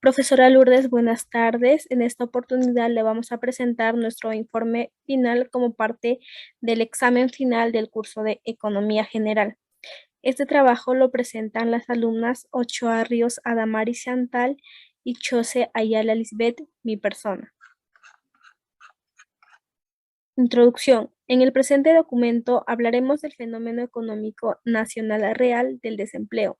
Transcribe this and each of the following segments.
Profesora Lourdes, buenas tardes. En esta oportunidad le vamos a presentar nuestro informe final como parte del examen final del curso de Economía General. Este trabajo lo presentan las alumnas Ochoa Ríos Adamari Chantal y Chose Ayala Lisbeth, mi persona. Introducción. En el presente documento hablaremos del fenómeno económico nacional real del desempleo,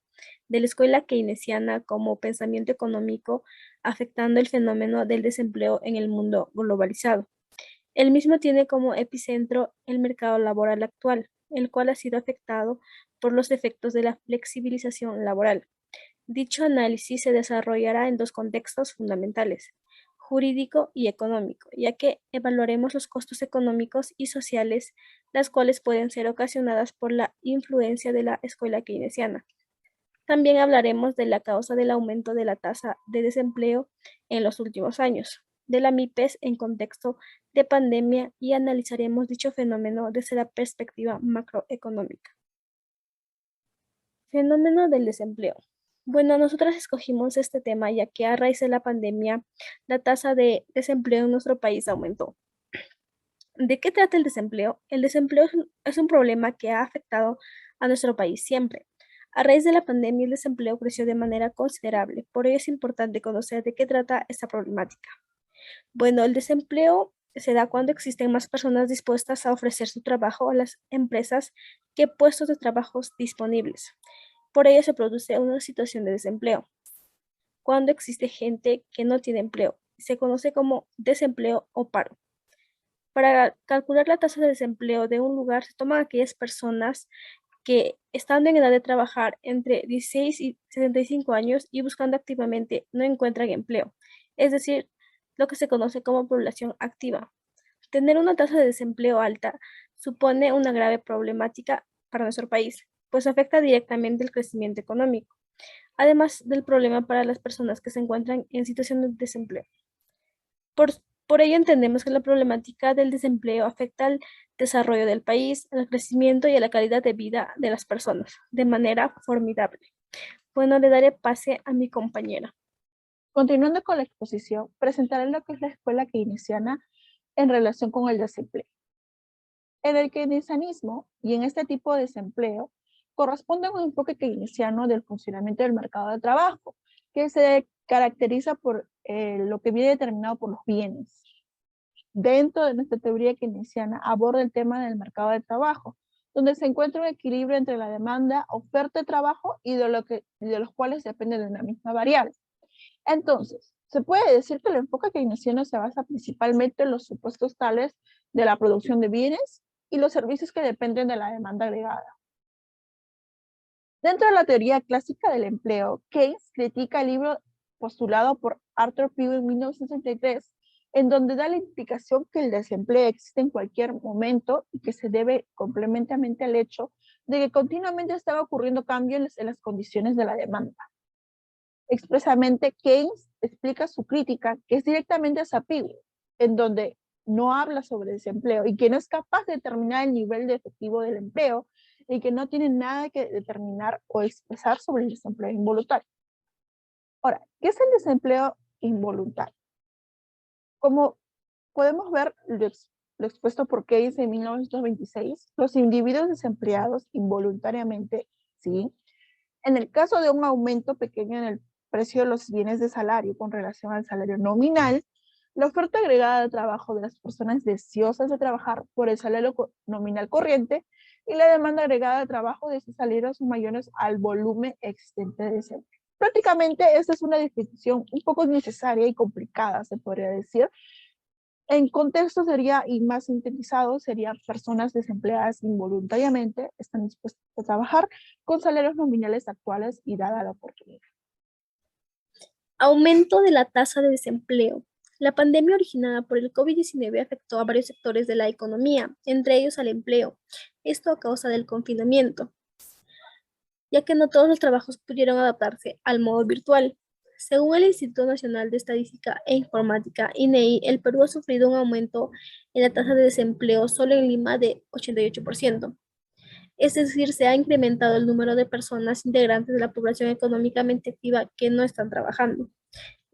de la escuela keynesiana como pensamiento económico afectando el fenómeno del desempleo en el mundo globalizado. El mismo tiene como epicentro el mercado laboral actual, el cual ha sido afectado por los efectos de la flexibilización laboral. Dicho análisis se desarrollará en dos contextos fundamentales: jurídico y económico, ya que evaluaremos los costos económicos y sociales, las cuales pueden ser ocasionadas por la influencia de la escuela keynesiana. También hablaremos de la causa del aumento de la tasa de desempleo en los últimos años, de la MIPES en contexto de pandemia y analizaremos dicho fenómeno desde la perspectiva macroeconómica. Fenómeno del desempleo. Bueno, nosotras escogimos este tema ya que a raíz de la pandemia la tasa de desempleo en nuestro país aumentó. ¿De qué trata el desempleo? El desempleo es un problema que ha afectado a nuestro país siempre. A raíz de la pandemia el desempleo creció de manera considerable, por ello es importante conocer de qué trata esta problemática. Bueno, el desempleo se da cuando existen más personas dispuestas a ofrecer su trabajo a las empresas que puestos de trabajo disponibles. Por ello se produce una situación de desempleo. Cuando existe gente que no tiene empleo, se conoce como desempleo o paro. Para calcular la tasa de desempleo de un lugar se toman aquellas personas que estando en edad de trabajar entre 16 y 75 años y buscando activamente no encuentran empleo, es decir, lo que se conoce como población activa. Tener una tasa de desempleo alta supone una grave problemática para nuestro país, pues afecta directamente el crecimiento económico, además del problema para las personas que se encuentran en situación de desempleo. Por, por ello entendemos que la problemática del desempleo afecta al desarrollo del país, al crecimiento y a la calidad de vida de las personas de manera formidable. Bueno, le daré pase a mi compañera. Continuando con la exposición, presentaré lo que es la escuela keynesiana en relación con el desempleo. En el keynesianismo y en este tipo de desempleo corresponde un enfoque keynesiano del funcionamiento del mercado de trabajo, que se caracteriza por lo que viene determinado por los bienes. Dentro de nuestra teoría keynesiana aborda el tema del mercado de trabajo, donde se encuentra un equilibrio entre la demanda, oferta de trabajo y de los cuales depende de una misma variable. Entonces, se puede decir que el enfoque keynesiano se basa principalmente en los supuestos tales de la producción de bienes y los servicios que dependen de la demanda agregada. Dentro de la teoría clásica del empleo, Keynes critica el libro postulado por Arthur Pugh en 1963, en donde da la indicación que el desempleo existe en cualquier momento y que se debe complementamente al hecho de que continuamente estaba ocurriendo cambios en las condiciones de la demanda. Expresamente, Keynes explica su crítica, que es directamente a Pugh, en donde no habla sobre desempleo y que no es capaz de determinar el nivel de efectivo del empleo y que no tiene nada que determinar o expresar sobre el desempleo involuntario. Ahora, ¿qué es el desempleo involuntario? Como podemos ver lo expuesto por Keynes en 1926, los individuos desempleados involuntariamente, ¿sí? En el caso de un aumento pequeño en el precio de los bienes de salario con relación al salario nominal, la oferta agregada de trabajo de las personas deseosas de trabajar por el salario nominal corriente y la demanda agregada de trabajo de esos salarios mayores al volumen existente de desempleo. Prácticamente esta es una definición un poco innecesaria y complicada, se podría decir. En contexto sería, y más sintetizado, serían personas desempleadas involuntariamente, están dispuestas a trabajar con salarios nominales actuales y dada la oportunidad. Aumento de la tasa de desempleo. La pandemia originada por el COVID-19 afectó a varios sectores de la economía, entre ellos al empleo. Esto a causa del confinamiento, ya que no todos los trabajos pudieron adaptarse al modo virtual. Según el Instituto Nacional de Estadística e Informática, INEI, el Perú ha sufrido un aumento en la tasa de desempleo solo en Lima de 88%. Es decir, se ha incrementado el número de personas integrantes de la población económicamente activa que no están trabajando.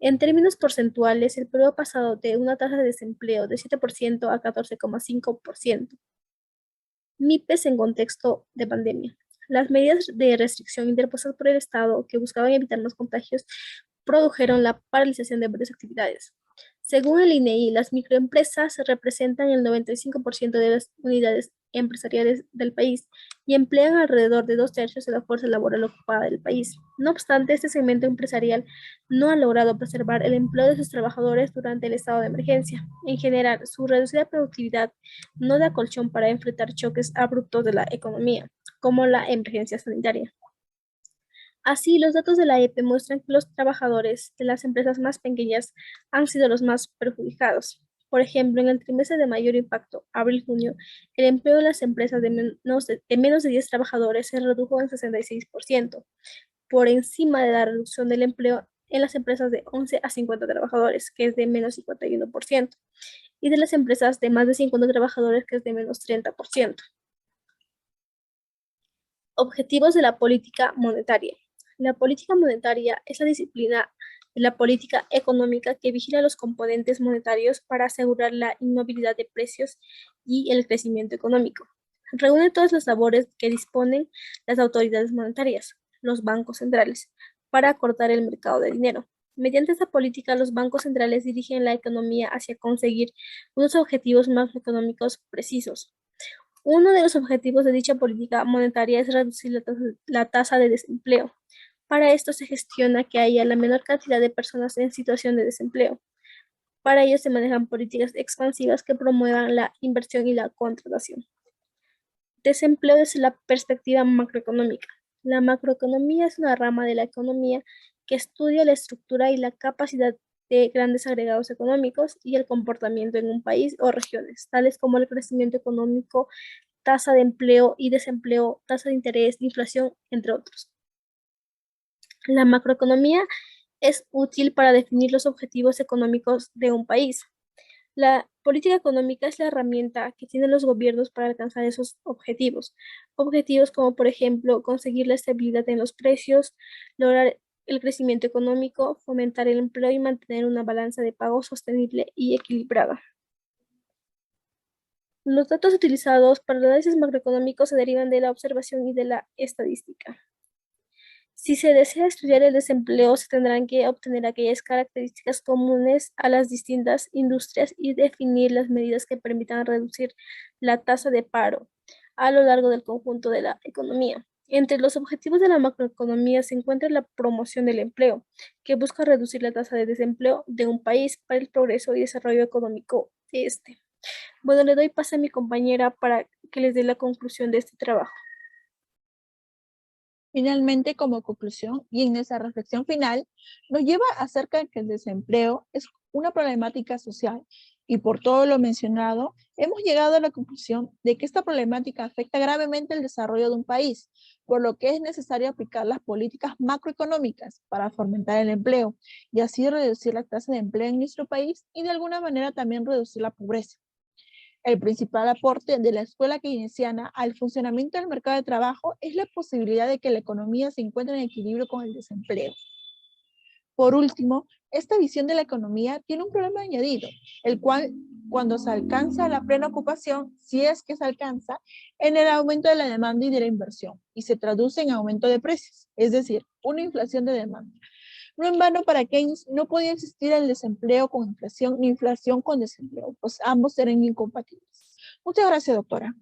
En términos porcentuales, el Perú ha pasado de una tasa de desempleo de 7% a 14,5%. MIPES en contexto de pandemia. Las medidas de restricción interpuestas por el Estado que buscaban evitar los contagios produjeron la paralización de varias actividades. Según el INEI, las microempresas representan el 95% de las unidades empresariales del país y emplean alrededor de 2/3 de la fuerza laboral ocupada del país. No obstante, este segmento empresarial no ha logrado preservar el empleo de sus trabajadores durante el estado de emergencia. En general, su reducida productividad no da colchón para enfrentar choques abruptos de la economía, como la emergencia sanitaria. Así, los datos de la EPE muestran que los trabajadores de las empresas más pequeñas han sido los más perjudicados. Por ejemplo, en el trimestre de mayor impacto, abril-junio, el empleo de las empresas de menos de 10 trabajadores se redujo en 66%, por encima de la reducción del empleo en las empresas de 11 a 50 trabajadores, que es de menos 51%, y de las empresas de más de 50 trabajadores, que es de menos 30%. Objetivos de la política monetaria. La política monetaria es la disciplina de la política económica que vigila los componentes monetarios para asegurar la inmovilidad de precios y el crecimiento económico. Reúne todas las labores que disponen las autoridades monetarias, los bancos centrales, para acordar el mercado de dinero. Mediante esta política, los bancos centrales dirigen la economía hacia conseguir unos objetivos macroeconómicos precisos. Uno de los objetivos de dicha política monetaria es reducir la tasa de desempleo. Para esto se gestiona que haya la menor cantidad de personas en situación de desempleo. Para ello se manejan políticas expansivas que promuevan la inversión y la contratación. Desempleo desde la perspectiva macroeconómica. La macroeconomía es una rama de la economía que estudia la estructura y la capacidad de grandes agregados económicos y el comportamiento en un país o regiones, tales como el crecimiento económico, tasa de empleo y desempleo, tasa de interés, inflación, entre otros. La macroeconomía es útil para definir los objetivos económicos de un país. La política económica es la herramienta que tienen los gobiernos para alcanzar esos objetivos. Objetivos como, por ejemplo, conseguir la estabilidad en los precios, lograr el crecimiento económico, fomentar el empleo y mantener una balanza de pago sostenible y equilibrada. Los datos utilizados para el análisis macroeconómico se derivan de la observación y de la estadística. Si se desea estudiar el desempleo, se tendrán que obtener aquellas características comunes a las distintas industrias y definir las medidas que permitan reducir la tasa de paro a lo largo del conjunto de la economía. Entre los objetivos de la macroeconomía se encuentra la promoción del empleo, que busca reducir la tasa de desempleo de un país para el progreso y desarrollo económico de este. Bueno, le doy paso a mi compañera para que les dé la conclusión de este trabajo. Finalmente, como conclusión y en esa reflexión final, nos lleva acerca de que el desempleo es una problemática social y por todo lo mencionado, hemos llegado a la conclusión de que esta problemática afecta gravemente el desarrollo de un país, por lo que es necesario aplicar las políticas macroeconómicas para fomentar el empleo y así reducir la tasa de empleo en nuestro país y de alguna manera también reducir la pobreza. El principal aporte de la escuela keynesiana al funcionamiento del mercado de trabajo es la posibilidad de que la economía se encuentre en equilibrio con el desempleo. Por último, esta visión de la economía tiene un problema añadido, el cual, cuando se alcanza la plena ocupación, si es que se alcanza, en el aumento de la demanda y de la inversión, y se traduce en aumento de precios, es decir, una inflación de demanda. No en vano para Keynes no podía existir el desempleo con inflación ni inflación con desempleo, pues ambos eran incompatibles. Muchas gracias, doctora.